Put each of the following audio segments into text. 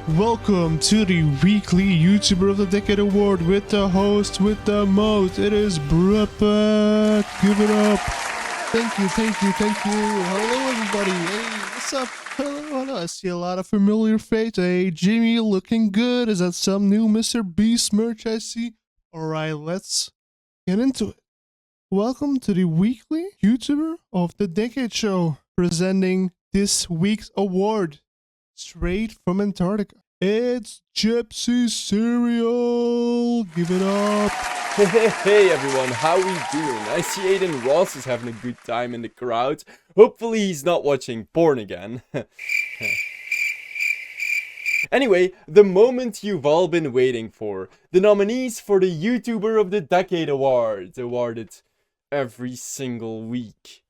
Welcome to the weekly YouTuber of the Decade Award with the host with the most. It is Bruhpact. Give it up. Thank you. Hello, everybody. Hey, what's up? Hello. I see a lot of familiar faces. Hey, Jimmy, looking good. Is that some new Mr. Beast merch I see? Alright, let's get into it. Welcome to the weekly YouTuber of the Decade show, presenting this week's award straight from Antarctica. It's Gypsy Cereal. Give it up. Hey everyone, how we doing? I see Aiden Ross is having a good time in the crowd. Hopefully he's not watching porn again. Anyway, the moment you've all been waiting for. The nominees for the YouTuber of the Decade Award, awarded every single week.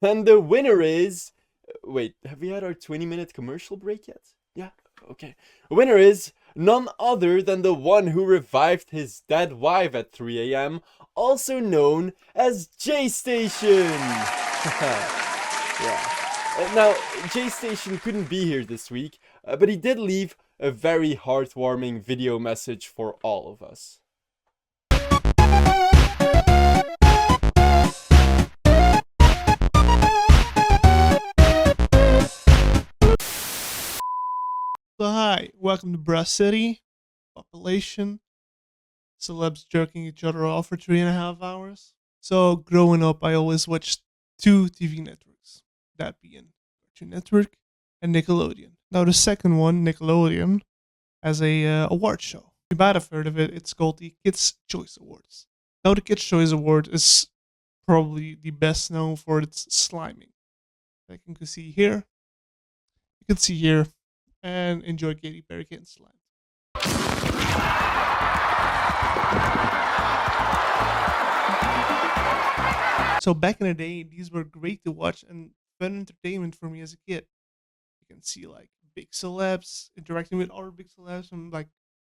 And the winner is... Wait, have we had our 20-minute commercial break yet? Yeah, okay. The winner is none other than the one who revived his dead wife at 3 a.m., also known as J-Station! Yeah. Now, J-Station couldn't be here this week, but he did leave a very heartwarming video message for all of us. So hi, welcome to Bra City. Population. Celebs jerking each other off for 3.5 hours. So growing up, I always watched two TV networks. That being Cartoon Network and Nickelodeon. Now the second one, Nickelodeon, has a award show. You might have heard of it. It's called the Kids' Choice Awards. Now the Kids' Choice Award is probably the best known for its sliming. Like you can see here. And enjoy Katy Perry getting slimed. So back in the day, these were great to watch and fun entertainment for me as a kid. You can see like big celebs interacting with other big celebs and like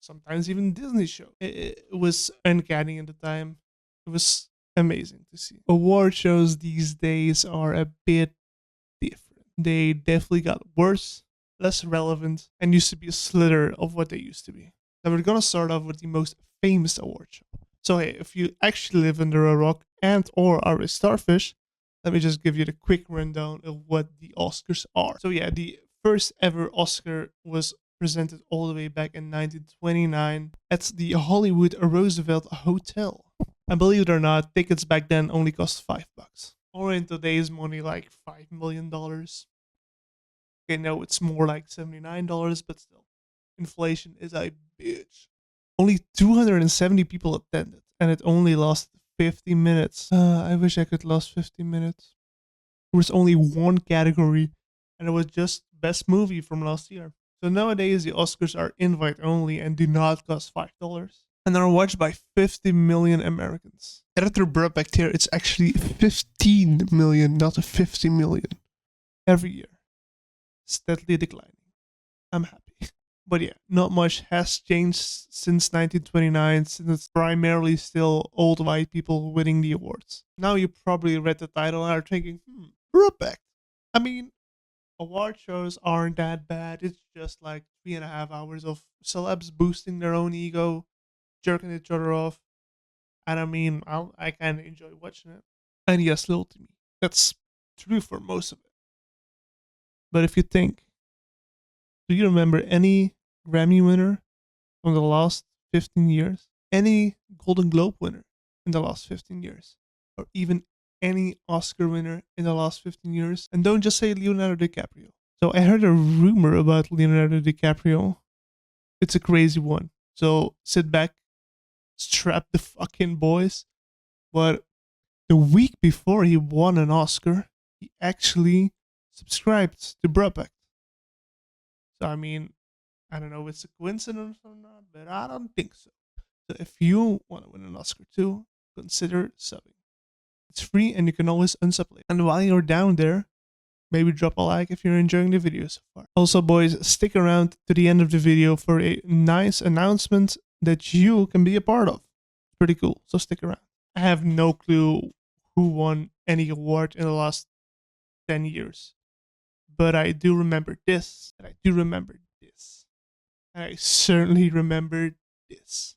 sometimes even Disney show. It was uncanny at the time. It was amazing to see. Award shows these days are a bit different. They definitely got worse, less relevant, and used to be a slither of what they used to be. Now we're gonna start off with the most famous award show. So hey, if you actually live under a rock and or are a starfish, let me just give you the quick rundown of what the Oscars are. So yeah, the first ever Oscar was presented all the way back in 1929 at the Hollywood Roosevelt Hotel. And believe it or not, tickets back then only cost $5. Or in today's money, like $5 million. Okay, no, it's more like $79, but still. Inflation is a bitch. Only 270 people attended, and it only lasted 50 minutes. I wish I could last 50 minutes. There was only one category, and it was just Best Movie from last year. So nowadays, the Oscars are invite only and do not cost $5, and are watched by 50 million Americans. Editor Bruhpact here, it's actually 15 million, not 50 million, every year. Steadily declining. I'm happy. But yeah, not much has changed since 1929, since it's primarily still old white people winning the awards. Now you probably read the title and are thinking, Bruhpact. I mean, award shows aren't that bad. It's just like 3.5 hours of celebs boosting their own ego, jerking each other off. And I mean, I kind of enjoy watching it. And yes, little to me. That's true for most of it. But if you think, do you remember any Grammy winner from the last 15 years? Any Golden Globe winner in the last 15 years? Or even any Oscar winner in the last 15 years? And don't just say Leonardo DiCaprio. So I heard a rumor about Leonardo DiCaprio. It's a crazy one. So sit back, strap the fucking boys. But the week before he won an Oscar, he actually subscribed to Bruhpact. So I mean, I don't know if it's a coincidence or not, but I don't think so. So if you want to win an Oscar too, consider subbing. It's free and you can always unsub later. And while you're down there, Maybe drop a like if you're enjoying the video so far. Also, boys, stick around to the end of the video for a nice announcement that you can be a part of. Pretty cool, so stick around. I have no clue who won any award in the last 10 years. But I do remember this, and I do remember this. And I certainly remember this.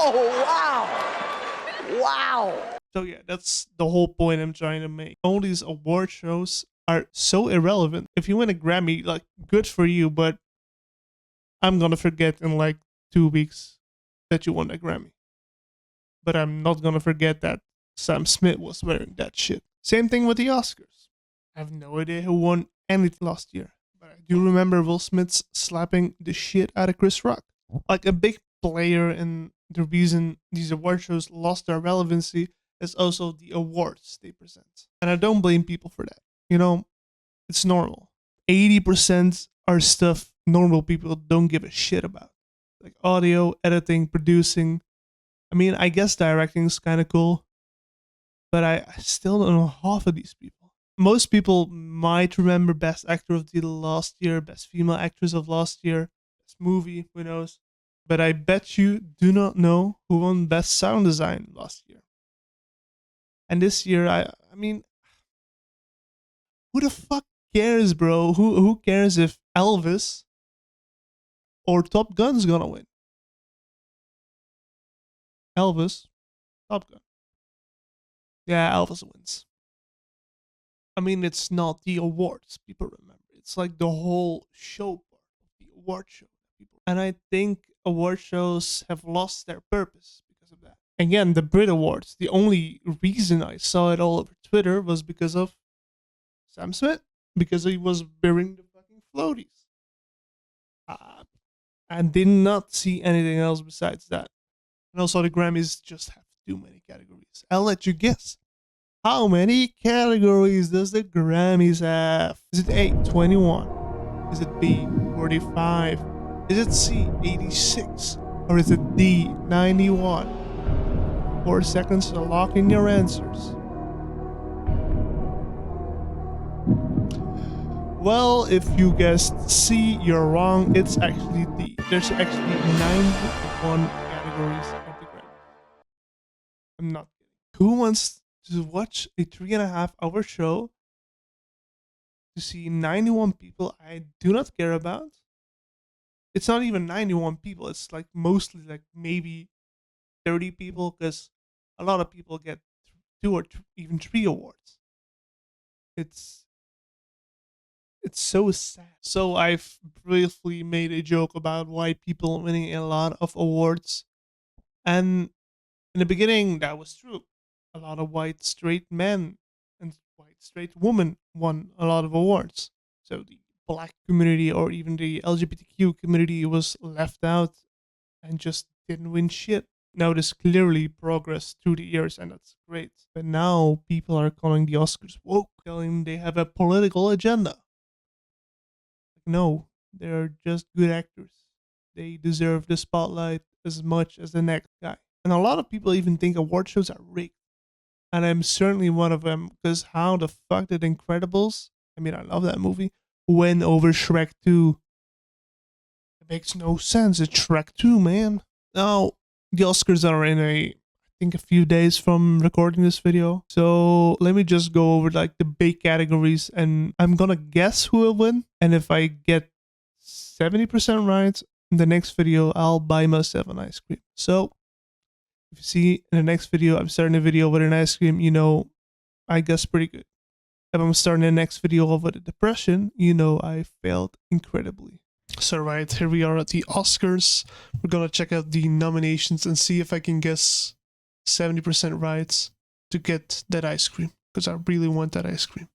Oh, wow! Wow! So yeah, that's the whole point I'm trying to make. All these award shows are so irrelevant. If you win a Grammy, like, good for you, but I'm gonna forget in like 2 weeks that you won a Grammy. But I'm not gonna forget that Sam Smith was wearing that shit. Same thing with the Oscars. I have no idea who won anything last year, but I do remember Will Smith slapping the shit out of Chris Rock. Like, a big player in the reason these award shows lost their relevancy is also the awards they present. And I don't blame people for that. You know, it's normal. 80% are stuff normal people don't give a shit about. Like audio, editing, producing. I mean, I guess directing is kind of cool, but I still don't know half of these people. Most people might remember Best Actor of the last year, Best Female Actress of last year, Best Movie, who knows. But I bet you do not know who won Best Sound Design last year. And this year, I mean, who the fuck cares, bro? Who cares if Elvis or Top Gun's gonna win? Elvis, Top Gun. Yeah, Elvis wins. I mean, it's not the awards people remember. It's like the whole show part of the award show. And I think award shows have lost their purpose because of that. Again, the Brit Awards, the only reason I saw it all over Twitter was because of Sam Smith, because he was wearing the fucking floaties. I did not see anything else besides that. And also, the Grammys just have too many categories. I'll let you guess. How many categories does the Grammys have? Is it A, 21? Is it B, 45? Is it C, 86? Or is it D, 91? 4 seconds to lock in your answers. Well, if you guessed C, you're wrong. It's actually D. There's actually 91 categories at the Grammys. I'm not kidding. Who wants to watch a 3.5 hour show to see 91 people I do not care about? It's not even 91 people. It's like mostly like maybe 30 people, because a lot of people get 2 or even 3 awards. It's so sad. So I've briefly made a joke about white people winning a lot of awards. And in the beginning, that was true. A lot of white straight men and white straight women won a lot of awards. So the black community or even the LGBTQ community was left out and just didn't win shit. Now there's clearly progress through the years, and that's great. But now people are calling the Oscars woke, telling they have a political agenda. No, they're just good actors. They deserve the spotlight as much as the next guy. And a lot of people even think award shows are rigged. And I'm certainly one of them, because how the fuck did Incredibles, I mean, I love that movie, win over Shrek 2? It makes no sense. It's Shrek 2, man. Now, the Oscars are in I think a few days from recording this video. So let me just go over like the big categories, and I'm gonna guess who will win. And if I get 70% right, in the next video, I'll buy myself an ice cream. So if you see in the next video, I'm starting a video with an ice cream, you know, I guess pretty good. If I'm starting the next video off with a depression, you know I failed incredibly. So right, here we are at the Oscars. We're gonna check out the nominations and see if I can guess 70% right to get that ice cream, because I really want that ice cream.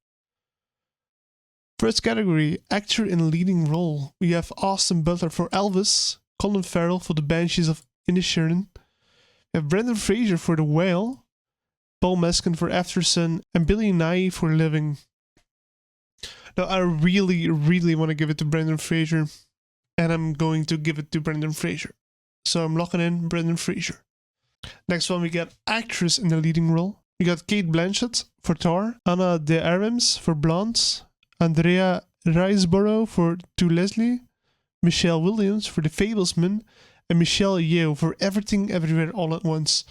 First category, actor in leading role. We have Austin Butler for Elvis, Colin Farrell for The Banshees of Inisherin, we have Brendan Fraser for The Whale, Paul Mescal for Aftersun, and Billy Nighy for Living. Now, I really, really want to give it to Brendan Fraser, and I'm going to give it to Brendan Fraser. So I'm locking in Brendan Fraser. Next one, we got actress in the leading role. You got Kate Blanchett for Thor, Anna de Armas for Blonde, Andrea Riseborough for To Leslie, Michelle Williams for The Fablesman, and Michelle Yeoh for Everything Everywhere All at Once.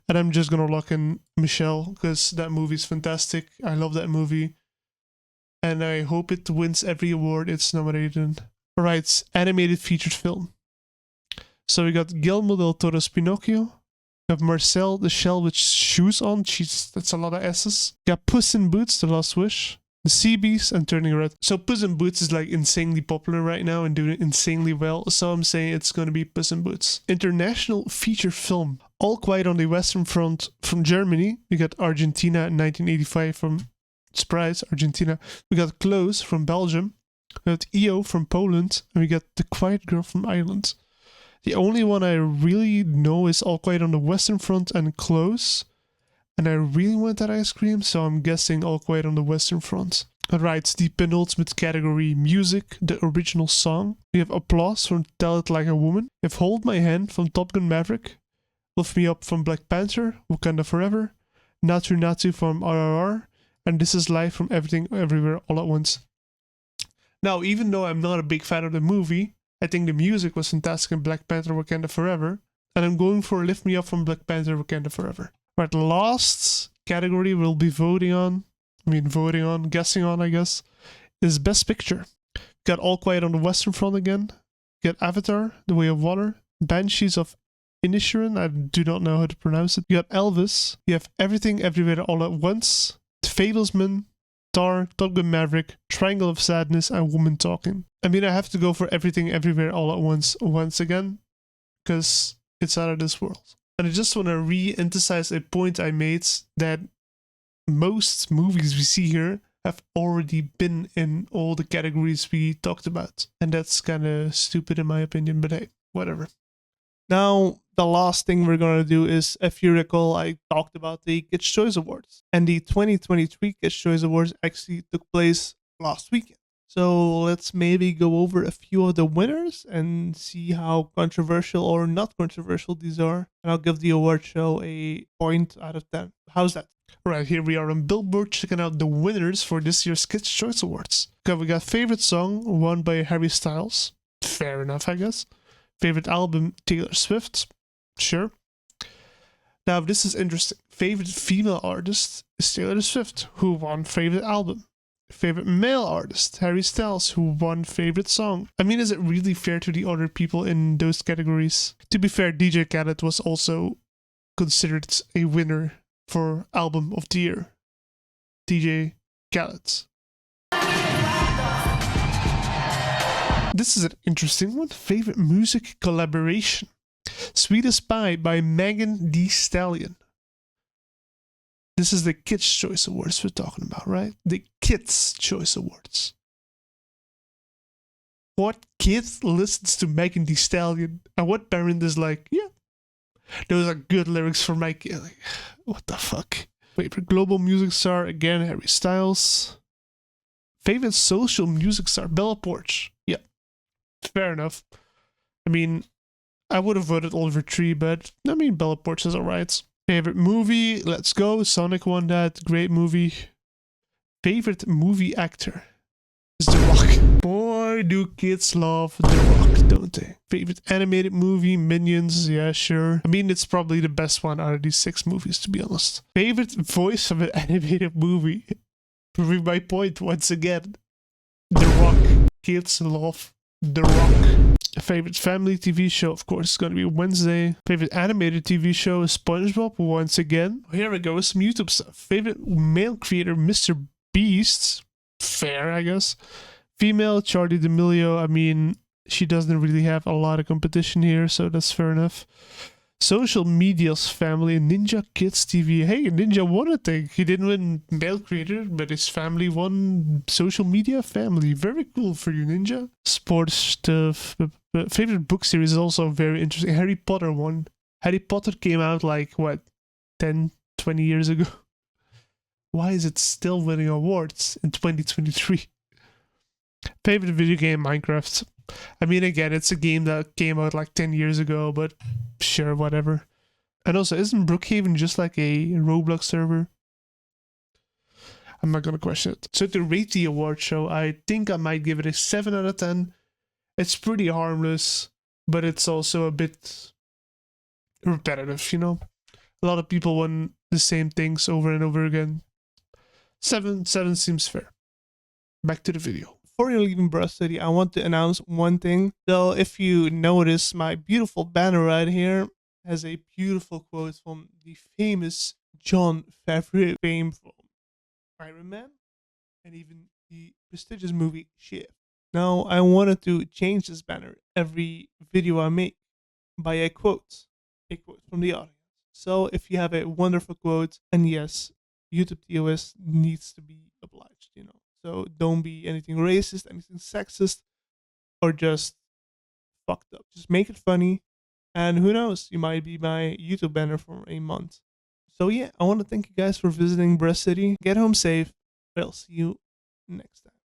And I'm just gonna lock in Michelle because that movie's fantastic. I love that movie. And I hope it wins every award it's nominated in. Alright, animated featured film. So we got Guillermo del Toro's Pinocchio. We have Marcel the Shell with shoes on. Jeez, that's a lot of S's. We got Puss in Boots, The Last Wish. The Sea Beast and Turning Red. So Puss in Boots is like insanely popular right now and doing insanely well. So I'm saying it's going to be Puss in Boots. International feature film. All Quiet on the Western Front from Germany. We got Argentina in 1985 from, surprise, Argentina. We got Close from Belgium. We got EO from Poland. And we got The Quiet Girl from Ireland. The only one I really know is All Quiet on the Western Front and Close. And I really want that ice cream, so I'm guessing All Quiet on the Western Front. Alright, the penultimate category, music, the original song. We have Applause from Tell It Like a Woman. We have Hold My Hand from Top Gun Maverick. Lift Me Up from Black Panther, Wakanda Forever. Natu Natu from RRR. And This Is Life from Everything Everywhere All at Once. Now, even though I'm not a big fan of the movie, I think the music was fantastic in Black Panther, Wakanda Forever. And I'm going for Lift Me Up from Black Panther, Wakanda Forever. Right, last category we'll be guessing on, I guess, is Best Picture. Got All Quiet on the Western Front again. Got Avatar, The Way of Water, Banshees of Inisherin, I do not know how to pronounce it. You got Elvis, you have Everything Everywhere All at Once, The Fablesman, Tar, Top Gun Maverick, Triangle of Sadness, and Woman Talking. I mean, I have to go for Everything Everywhere All at Once again, because it's out of this world. And I just want to re-emphasize a point I made that most movies we see here have already been in all the categories we talked about. And that's kind of stupid in my opinion, but hey, whatever. Now, the last thing we're going to do is, if you recall, I talked about the Kids' Choice Awards. And the 2023 Kids' Choice Awards actually took place last weekend. So let's maybe go over a few of the winners and see how controversial or not controversial these are. And I'll give the award show a point out of 10. How's that? Right, here we are on Billboard checking out the winners for this year's Kids' Choice Awards. Okay, we got Favorite Song, won by Harry Styles. Fair enough, I guess. Favorite Album, Taylor Swift. Sure. Now, this is interesting. Favorite Female Artist is Taylor Swift, who won Favorite Album. Favorite Male Artist, Harry Styles, who won Favorite Song. I mean, is it really fair to the other people in those categories? To be fair, DJ Khaled was also considered a winner for Album of the Year. DJ Khaled. This is an interesting one. Favorite Music Collaboration. Sweetest Pie by Megan Thee Stallion. This is the Kids' Choice Awards we're talking about, right? The Kids' Choice Awards. What kid listens to Megan Thee Stallion? And what parent is like, yeah, those are good lyrics for my kid. Like, what the fuck? Favorite Global Music Star, again, Harry Styles. Favorite Social Music Star, Bella Poarch. Yeah, fair enough. I mean, I would have voted Oliver Tree, but I mean, Bella Poarch is alright. Favorite movie, let's go. Sonic won that. Great movie. Favorite movie actor is The Rock. Boy, do kids love The Rock, don't they? Favorite animated movie, Minions. Yeah, sure. I mean, it's probably the best one out of these 6 movies, to be honest. Favorite voice of an animated movie. Proving my point once again. The Rock. Kids love The Rock. Favorite family TV show, of course, is going to be Wednesday. Favorite animated TV show is SpongeBob, once again. Here we go with some YouTube stuff. Favorite male creator, Mr. Beast. Fair, I guess. Female, Charlie D'Amelio. I mean, she doesn't really have a lot of competition here, so that's fair enough. Social Media's family, Ninja Kids TV. Hey, Ninja won a thing. He didn't win male creator, but his family won Social Media family. Very cool for you, Ninja. Sports stuff. Favorite book series is also very interesting. Harry Potter won. Harry Potter came out like, what, 10, 20 years ago? Why is it still winning awards in 2023? Favorite video game, Minecraft. I mean, again, it's a game that came out like 10 years ago, but sure, whatever. And also, isn't Brookhaven just like a Roblox server? I'm not gonna question it. So to rate the award show, I think I might give it a 7 out of 10. It's pretty harmless, but it's also a bit repetitive, you know? A lot of people want the same things over and over again. 7 seems fair. Back to the video. Before you're leaving Bruh City, I want to announce one thing. So if you notice, my beautiful banner right here has a beautiful quote from the famous Jon Favreau, fame from Iron Man, and even the prestigious movie Shift. Now, I wanted to change this banner every video I make by a quote from the audience. So if you have a wonderful quote, and yes, YouTube TOS needs to be obliged, you know. So don't be anything racist, anything sexist, or just fucked up. Just make it funny, and who knows, you might be my YouTube banner for a month. So yeah, I want to thank you guys for visiting Bruh City. Get home safe. I'll see you next time.